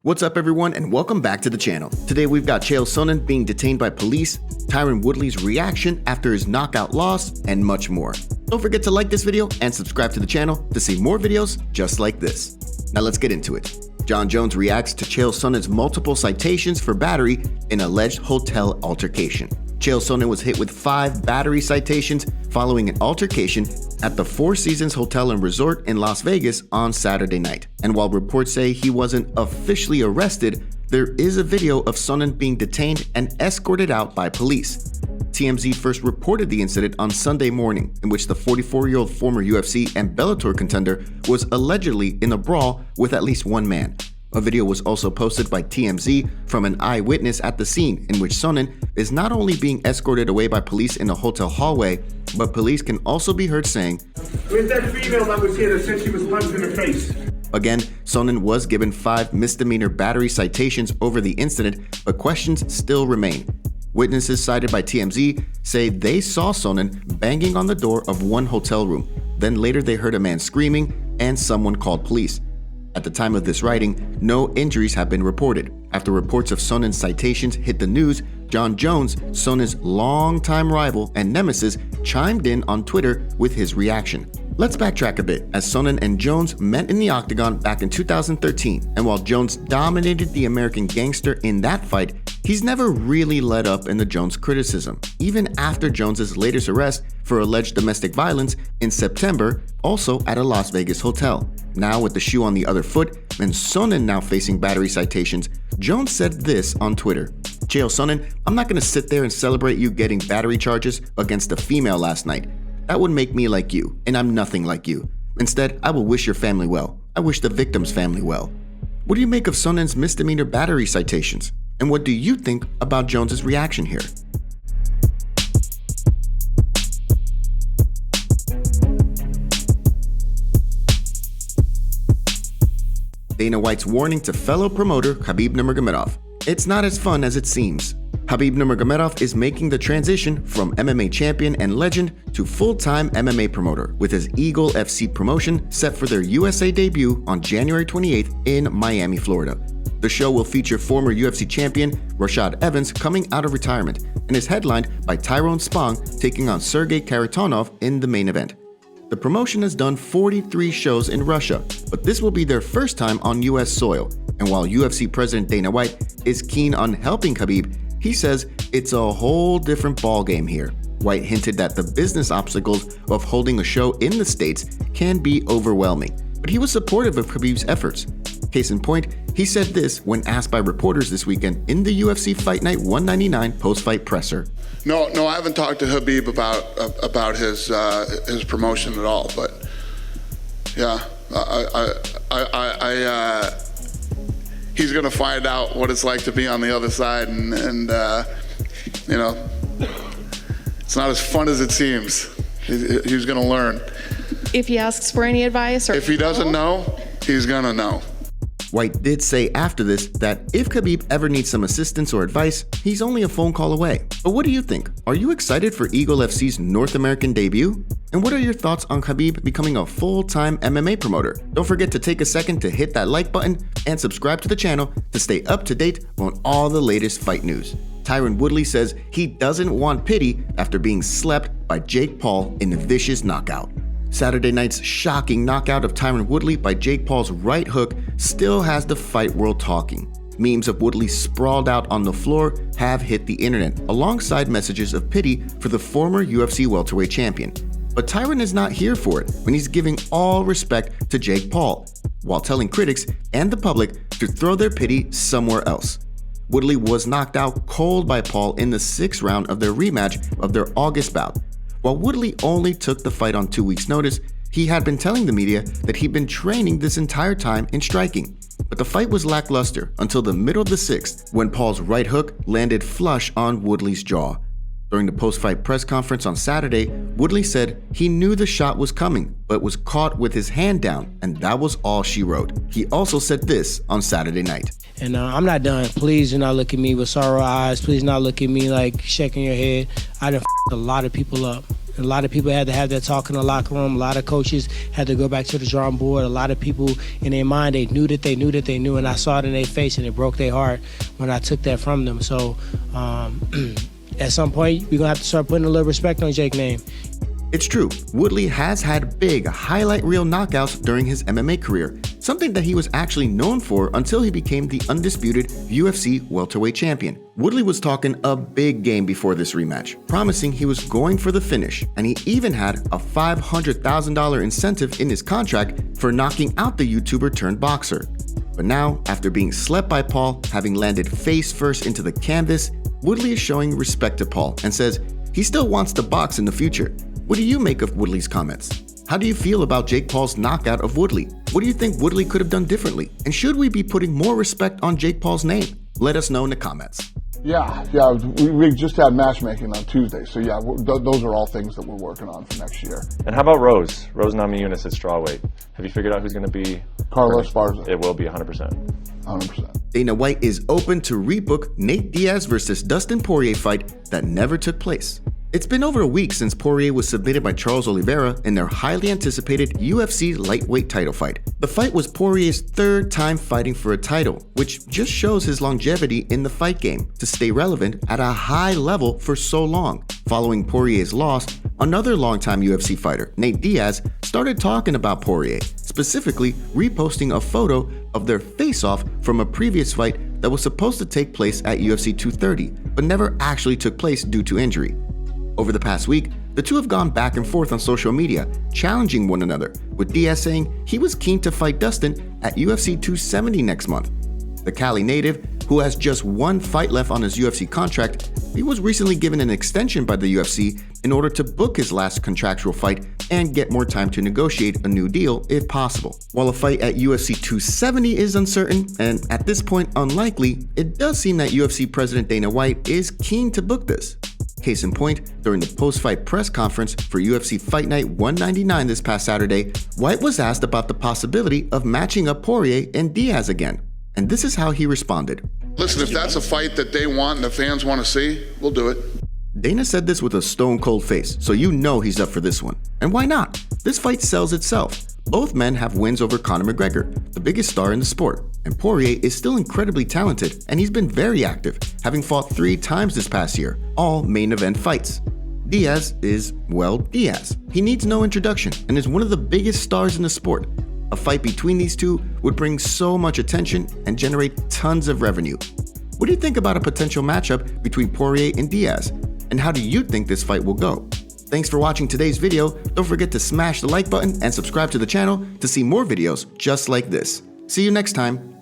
What's up everyone and welcome back to the channel. Today we've got Chael Sonnen being detained by police, Tyron Woodley's reaction after his knockout loss, and much more. Don't forget to like this video and subscribe to the channel to see more videos just like this. Now let's get into it. Jon Jones reacts to Chael Sonnen's multiple citations for battery in alleged hotel altercation. Chael Sonnen was hit with 5 battery citations following an altercation at the Four Seasons Hotel and Resort in Las Vegas on Saturday night. And while reports say he wasn't officially arrested, there is a video of Sonnen being detained and escorted out by police. TMZ first reported the incident on Sunday morning, in which the 44-year-old former UFC and Bellator contender was allegedly in a brawl with at least one man. A video was also posted by TMZ from an eyewitness at the scene, in which Sonnen is not only being escorted away by police in a hotel hallway, but police can also be heard saying, "Where's that female that was here that said she was punched in the face?" Again, Sonnen was given 5 misdemeanor battery citations over the incident, but questions still remain. Witnesses cited by TMZ say they saw Sonnen banging on the door of one hotel room. Then later they heard a man screaming and someone called police. At the time of this writing, no injuries have been reported. After reports of Sonnen's citations hit the news, Jon Jones, Sonnen's longtime rival and nemesis, chimed in on Twitter with his reaction. Let's backtrack a bit, as Sonnen and Jones met in the octagon back in 2013, and while Jones dominated the American gangster in that fight, he's never really let up in the Jones criticism, even after Jones's latest arrest for alleged domestic violence in September, also at a Las Vegas hotel. Now with the shoe on the other foot and Sonnen now facing battery citations, Jones said this on Twitter. "Chael Sonnen, I'm not going to sit there and celebrate you getting battery charges against a female last night. That would make me like you, and I'm nothing like you. Instead, I will wish your family well. I wish the victim's family well." What do you make of Sonnen's misdemeanor battery citations? And what do you think about Jones's reaction here? Dana White's warning to fellow promoter Khabib Nurmagomedov. It's not as fun as it seems. Khabib Nurmagomedov is making the transition from MMA champion and legend to full-time MMA promoter, with his Eagle FC promotion set for their USA debut on January 28th in Miami, Florida. The show will feature former UFC champion Rashad Evans coming out of retirement and is headlined by Tyrone Spong taking on Sergey Kharitonov in the main event. The promotion has done 43 shows in Russia, but this will be their first time on US soil. And while UFC President Dana White is keen on helping Khabib, he says it's a whole different ballgame here. White hinted that the business obstacles of holding a show in the States can be overwhelming, but he was supportive of Khabib's efforts. Case in point, he said this when asked by reporters this weekend in the UFC Fight Night 199 post-fight presser. No, I haven't talked to Khabib about his promotion at all. But yeah, he's gonna find out what it's like to be on the other side, and you know, it's not as fun as it seems. He's gonna learn. If he asks for any advice, or if he doesn't know, he's gonna know. White did say after this that if Khabib ever needs some assistance or advice, he's only a phone call away. But what do you think? Are you excited for Eagle FC's North American debut? And what are your thoughts on Khabib becoming a full-time MMA promoter? Don't forget to take a second to hit that like button and subscribe to the channel to stay up to date on all the latest fight news. Tyron Woodley says he doesn't want pity after being slept by Jake Paul in a vicious knockout. Saturday night's shocking knockout of Tyron Woodley by Jake Paul's right hook still has the fight world talking. Memes of Woodley sprawled out on the floor have hit the internet, alongside messages of pity for the former UFC welterweight champion. But Tyron is not here for it when he's giving all respect to Jake Paul, while telling critics and the public to throw their pity somewhere else. Woodley was knocked out cold by Paul in the 6th round of their rematch of their August bout. While Woodley only took the fight on 2 weeks' notice, he had been telling the media that he'd been training this entire time in striking. But the fight was lackluster until the middle of the 6th, when Paul's right hook landed flush on Woodley's jaw. During the post-fight press conference on Saturday, Woodley said he knew the shot was coming, but was caught with his hand down, and that was all she wrote. He also said this on Saturday night. And I'm not done. Please do not look at me with sorrow eyes. Please not look at me like shaking your head. I done f***ed a lot of people up. A lot of people had to have that talk in the locker room. A lot of coaches had to go back to the drawing board. A lot of people in their mind, they knew, and I saw it in their face, and it broke their heart when I took that from them. So at some point, we're going to have to start putting a little respect on Jake's name. It's true, Woodley has had big highlight reel knockouts during his MMA career, something that he was actually known for until he became the undisputed UFC welterweight champion. Woodley was talking a big game before this rematch, promising he was going for the finish, and he even had a $500,000 incentive in his contract for knocking out the YouTuber turned boxer. But now, after being slept by Paul, having landed face first into the canvas, Woodley is showing respect to Paul and says he still wants to box in the future. What do you make of Woodley's comments? How do you feel about Jake Paul's knockout of Woodley? What do you think Woodley could have done differently? And should we be putting more respect on Jake Paul's name? Let us know in the comments. Yeah, we just had matchmaking on Tuesday, so yeah, those are all things that we're working on for next year. And how about Rose Namajunas at strawweight? Have you figured out who's going to be? Carlos Esparza. It will be 100%. 100%. Dana White is open to rebook Nate Diaz versus Dustin Poirier fight that never took place. It's been over a week since Poirier was submitted by Charles Oliveira in their highly anticipated UFC lightweight title fight. The fight was Poirier's third time fighting for a title, which just shows his longevity in the fight game to stay relevant at a high level for so long. Following Poirier's loss, another longtime UFC fighter, Nate Diaz, started talking about Poirier, specifically reposting a photo of their face-off from a previous fight that was supposed to take place at UFC 230, but never actually took place due to injury. Over the past week, the two have gone back and forth on social media, challenging one another, with Diaz saying he was keen to fight Dustin at UFC 270 next month. The Cali native, who has just one fight left on his UFC contract, he was recently given an extension by the UFC in order to book his last contractual fight and get more time to negotiate a new deal if possible. While a fight at UFC 270 is uncertain and at this point unlikely, it does seem that UFC President Dana White is keen to book this. Case in point, during the post-fight press conference for UFC Fight Night 199 this past Saturday, White was asked about the possibility of matching up Poirier and Diaz again. And this is how he responded. Listen, if that's a fight that they want and the fans want to see, we'll do it. Dana said this with a stone-cold face, so you know he's up for this one. And why not? This fight sells itself. Both men have wins over Conor McGregor, the biggest star in the sport, and Poirier is still incredibly talented, and he's been very active, having fought 3 times this past year, all main event fights. Diaz is, well, Diaz. He needs no introduction and is one of the biggest stars in the sport. A fight between these two would bring so much attention and generate tons of revenue. What do you think about a potential matchup between Poirier and Diaz? And how do you think this fight will go? Thanks for watching today's video. Don't forget to smash the like button and subscribe to the channel to see more videos just like this. See you next time.